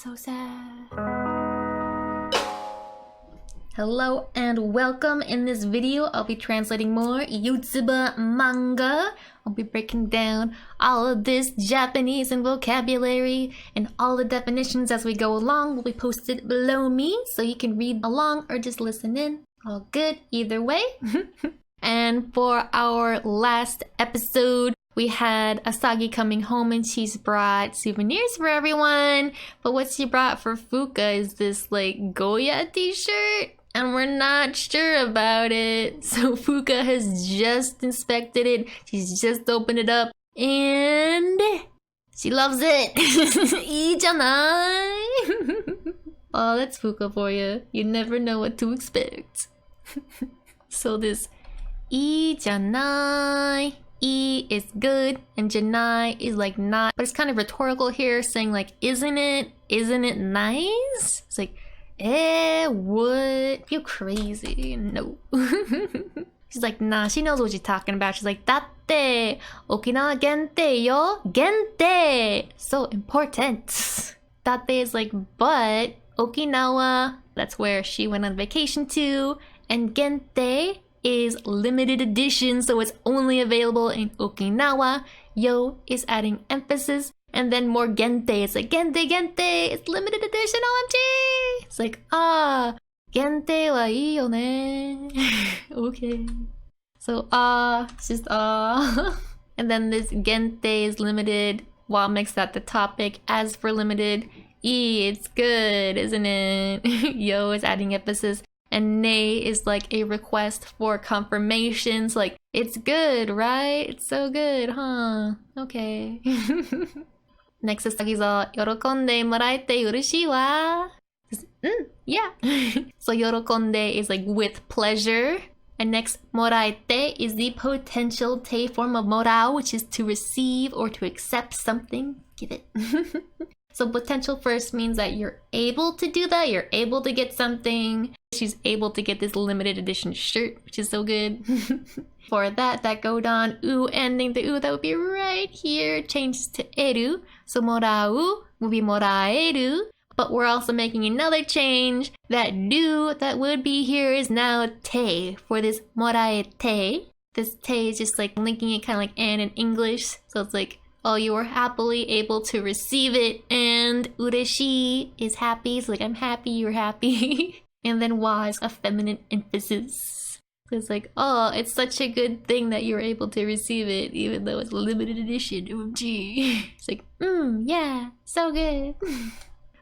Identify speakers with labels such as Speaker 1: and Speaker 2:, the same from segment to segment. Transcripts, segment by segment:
Speaker 1: So sad. Hello and welcome. In this video, I'll be translating more Yotsuba manga. I'll be breaking down all of this Japanese and vocabulary and all the definitions as we go along will be posted below me so you can read along or just listen in. All good either way. And for our last episode, we had Usagi coming home and she's brought souvenirs for everyone. But what she brought for Fuka is this like Goya t-shirt. And we're not sure about it. So Fuka has just inspected it. She's just opened it up. And she loves it. いいじゃない? Oh, that's Fuka for you. You never know what to expect. So this いいじゃない E is good and janai is like not. But it's kind of rhetorical here saying like, isn't it nice? It's like, what? You crazy? No. She's like, nah, she knows what she's talking about. She's like, だって Okinawa 限定よ 限定 So important. だって is like, but Okinawa, that's where she went on vacation to. And 限定 is limited edition, so it's only available in Okinawa. Yo is adding emphasis. And then more gente. It's like, gente. It's limited edition, OMG. It's like, gente wa ii yo ne. Okay. So, it's just, And then this gente is limited. Wa makes that the topic. As for limited, it's good, isn't it? Yo is adding emphasis. And ne is like a request for confirmations. Like, it's good, right? It's so good, huh? Okay. Next is Usagi's 喜んでもらえて嬉しいわ. Yeah. So 喜んで is like with pleasure. And next, もらえて is the potential te form of もらう, which is to receive or to accept something. Give it. So potential first means that you're able to do that. You're able to get something. She's able to get this limited edition shirt, which is so good. For that go down, u ending the u, that would be right here, changes to eru. So もらう will be もらえる. But we're also making another change. That do that would be here is now te for this もらえて. This te is just like linking it kind of like and in English. So it's like, oh, you were happily able to receive it. And 嬉しい is happy. So like, I'm happy, you're happy. And then wa is a feminine emphasis. So it's like, oh, it's such a good thing that you're able to receive it, even though it's limited edition. OMG. It's like, yeah, so good.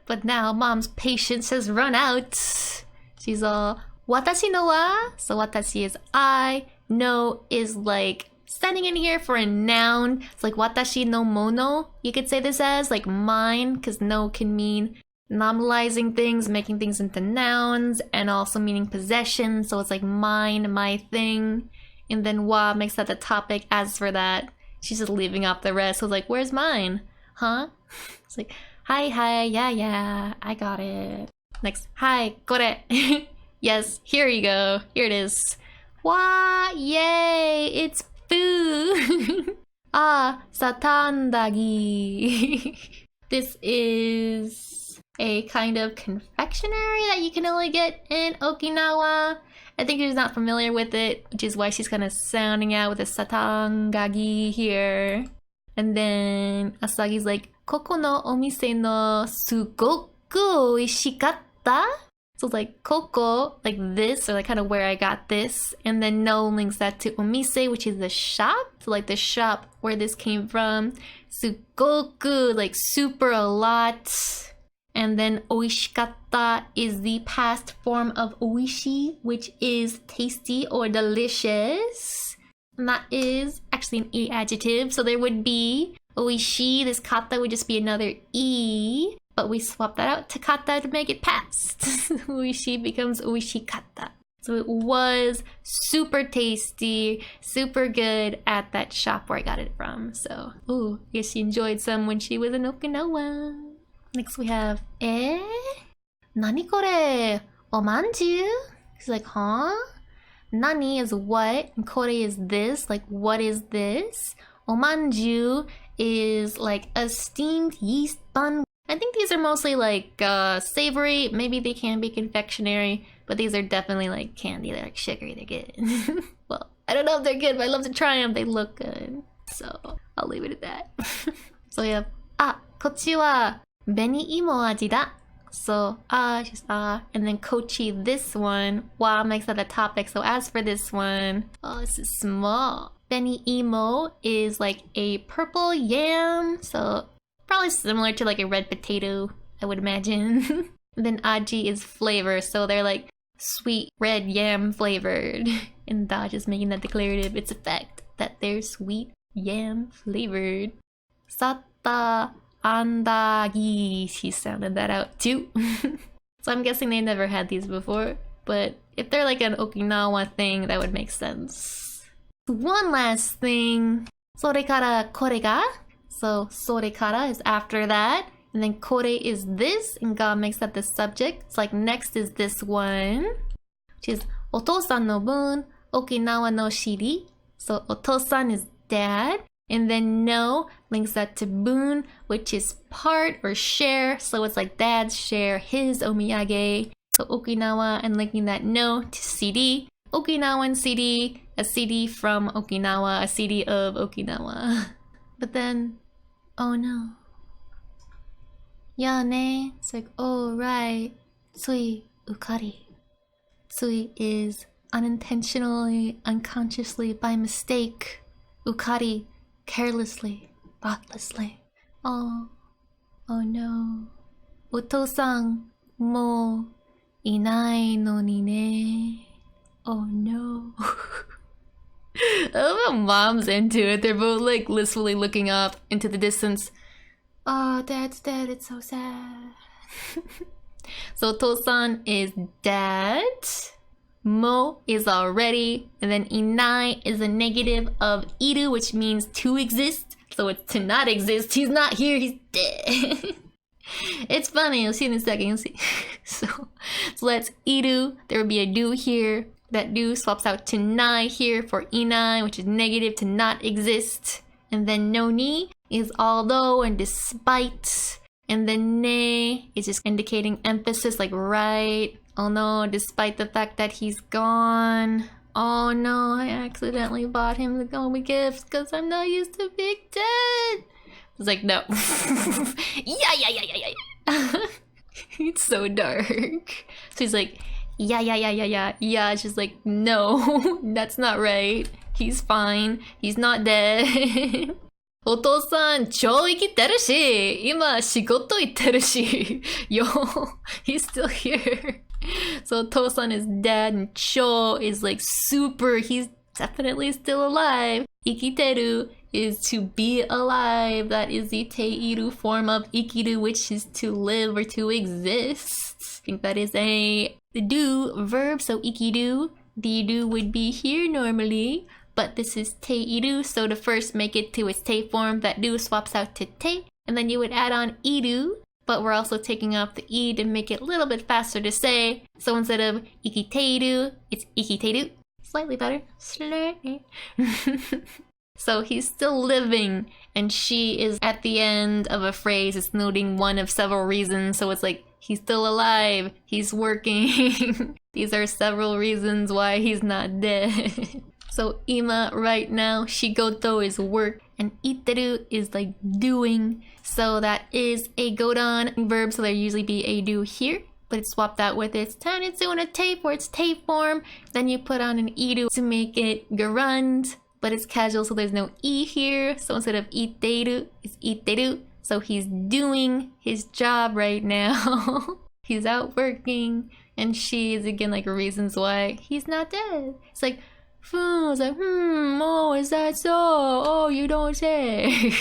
Speaker 1: But now mom's patience has run out. She's all, watashi no wa? So watashi is I. No is like standing in here for a noun. It's like watashi no mono. You could say this as like mine, because no can mean nominalizing things, making things into nouns, and also meaning possession. So it's like mine, my thing. And then wa makes that the topic. As for that, she's just leaving off the rest. So it's like, where's mine? Huh? It's like, hi, yeah, I got it. Next, hi, kore. Yes, here you go. Here it is. Wa, yay, it's food. Satandagi. This is a kind of confectionery that you can only get in Okinawa. I think she's not familiar with it, which is why she's kind of sounding out with the satangagi here. And then Asagi's like, ここのお店のすごく美味しかった? So it's like, ここ, like this, or like kind of where I got this. And then no links that to omise, which is the shop. So like the shop where this came from. すごく, like super a lot. And then 美味しかった is the past form of 美味しい, which is tasty or delicious. And that is actually an e adjective. So there would be 美味しい. This kata would just be another e. But we swap that out to kata to make it past. 美味しい becomes 美味しかった. So it was super tasty, super good at that shop where I got it from. So, ooh, I guess she enjoyed some when she was in Okinawa. Next we have, 何これ? おまんじゅう? She's like, huh? Nani is what, and kore is this. Like, what is this? おまんじゅう is like a steamed yeast bun I think these are mostly like savory. Maybe they can be confectionery, but these are definitely like candy. They're like sugary. They're good. Well, I don't know if they're good, but I love to try them. They look good. So I'll leave it at that. So yeah. あ、こっちはべにいも味だ. So just and then kochi this one. Wow makes that a topic. So as for this one, oh, this is small. Beni imo is like a purple yam, so probably similar to like a red potato, I would imagine. Then aji is flavor, so they're like sweet red yam flavored. And da just making that declarative. It's a fact that they're sweet yam flavored. Satta andagi. She sounded that out too. So I'm guessing they never had these before, but if they're like an Okinawa thing, that would make sense. One last thing. それからこれが. So それから is after that, and then これ is this, and God makes that the subject. It's like next is this one, which is お父さんの分 Okinawa no shiri. So お父さん is dad, and then no links that to bun, which is part or share. So it's like dad's share his omiyage. So Okinawa and linking that no to CD. Okinawan CD, a CD from Okinawa, a CD of Okinawa. But then, oh no. Yeah, ne. It's like, oh right. Tsui ukari. Tsui is unintentionally, unconsciously, by mistake. Ukari, carelessly, thoughtlessly. Oh no. Oto-san, mo inai no ni ne. Oh no. I love how mom's into it. They're both like blissfully looking off into the distance. Oh, dad's dead. It's so sad. So Oto-san is dad. Mo is already. And then inai is a negative of iru, which means to exist. So it's to not exist. He's not here. He's dead. It's funny. You'll see in a second. You'll see. So let's iru. There will be a do here. That do swaps out to nai here for inai, which is negative to not exist. And then no ni is although and despite. And then ne is just indicating emphasis, like right. Oh no, despite the fact that he's gone. Oh no, I accidentally bought him the Gomi gifts because I'm not used to being dead. It's like, no. Yeah. It's so dark. So he's like, yeah. It's just like, no, that's not right. He's fine. He's not dead. お父さん、超生きてるし、今仕事行ってるし。Yo, he's still here. So お父さん is dead and Cho is like super, he's definitely still alive. 生きてる is to be alive. That is the teiru form of ikiru, which is to live or to exist. I think that is a do verb, so ikiru. The do would be here normally, but this is teiru, so to first make it to its te form, that do swaps out to te, and then you would add on iru, but we're also taking off the e to make it a little bit faster to say. So instead of ikiteiru, it's ikiteiru. Slightly better. Slightly. So he's still living, and she is at the end of a phrase. It's noting one of several reasons, so it's like, he's still alive, he's working. These are several reasons why he's not dead. So ima right now, shigoto is work, and iteru is like doing. So that is a godan verb, so there usually be a do here, but it's swapped out with its tanitsu in a te for its te form. Then you put on an iru to make it gerund, but it's casual, so there's no e here. So instead of iteru, it's iteru. So he's doing his job right now. He's out working, and she is again like reasons why he's not dead. It's like, it's like, oh, is that so? Oh, you don't say.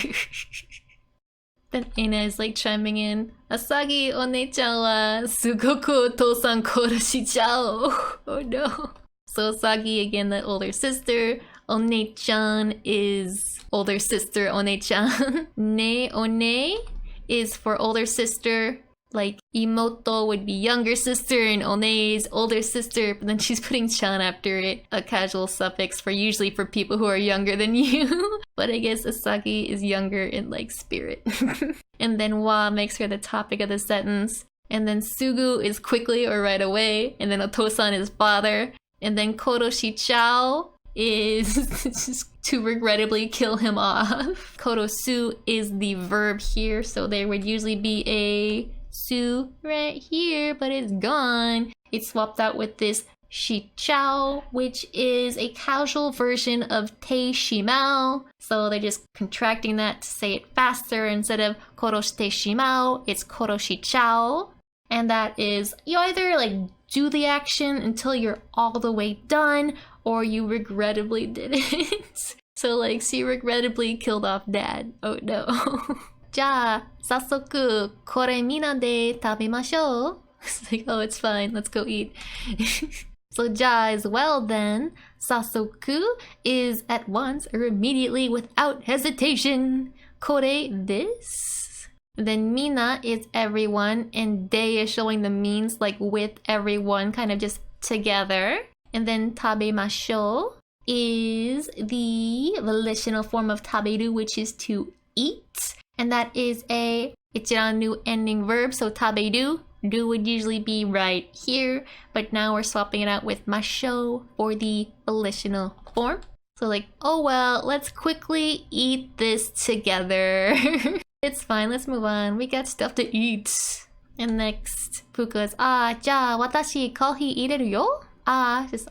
Speaker 1: Then Ina is like chiming in. Usagi one-chan wa sugoku otou-san korashichao. Oh no. So Usagi, again, the older sister. One-chan is older sister, one-chan. Ne one is for older sister. Like, Imoto would be younger sister and One is older sister, but then she's putting chan after it, a casual suffix for usually for people who are younger than you. But I guess Usagi is younger in like spirit. And then wa makes her the topic of the sentence. And then Sugu is quickly or right away. And then O to san is father. And then Koroshi Chao is just to regrettably kill him off. Korosu is the verb here, so there would usually be a su right here, but it's gone. It's swapped out with this shichao, which is a casual version of te shimao. So they're just contracting that to say it faster. Instead of koroshite shimao, it's koroshichao. And that is, you either like do the action until you're all the way done, or you regrettably did it. So like, she regrettably killed off dad. Oh no. じゃあ、早速、これみんなで食べましょう. It's like, oh, it's fine. Let's go eat. So じゃあ as well then. 早速 is at once or immediately without hesitation. これ this. Then mina is everyone, and de is showing the means like with everyone, kind of just together. And then tabemashou is the volitional form of taberu, which is to eat. And that is a ichiranu ending verb, so taberu. Do would usually be right here, but now we're swapping it out with mashou for the volitional form. So like, oh well, let's quickly eat this together. It's fine, let's move on. We got stuff to eat. And next, Fuka's, じゃあ私コーヒー入れるよ. Just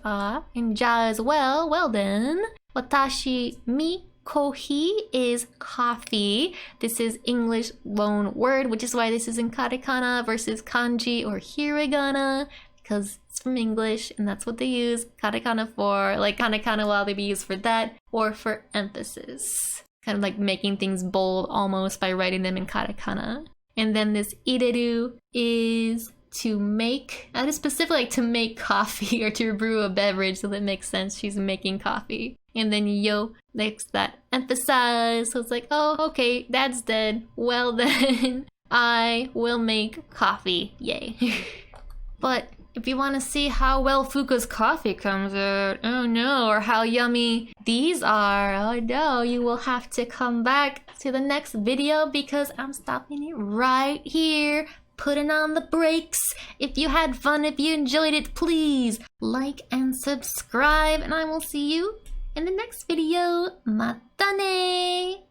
Speaker 1: and じゃあ as well. Well then. 私 mi kohi is coffee. This is English loan word, which is why this is in katakana versus kanji or hiragana, because it's from English and that's what they use katakana for. Like katakana will either be used for that or for emphasis. Kind of like making things bold almost by writing them in katakana. And then this ireru is to make, that is specifically like to make coffee or to brew a beverage, so that makes sense. She's making coffee. And then yo makes that emphasize. So it's like, oh, okay, dad's dead. Well then, I will make coffee. Yay. But if you want to see how well Fuka's coffee comes out, oh no, or how yummy these are, oh no, you will have to come back to the next video because I'm stopping it right here. Putting on the brakes. If you had fun, if you enjoyed it, please like and subscribe, and I will see you in the next video. Mata ne!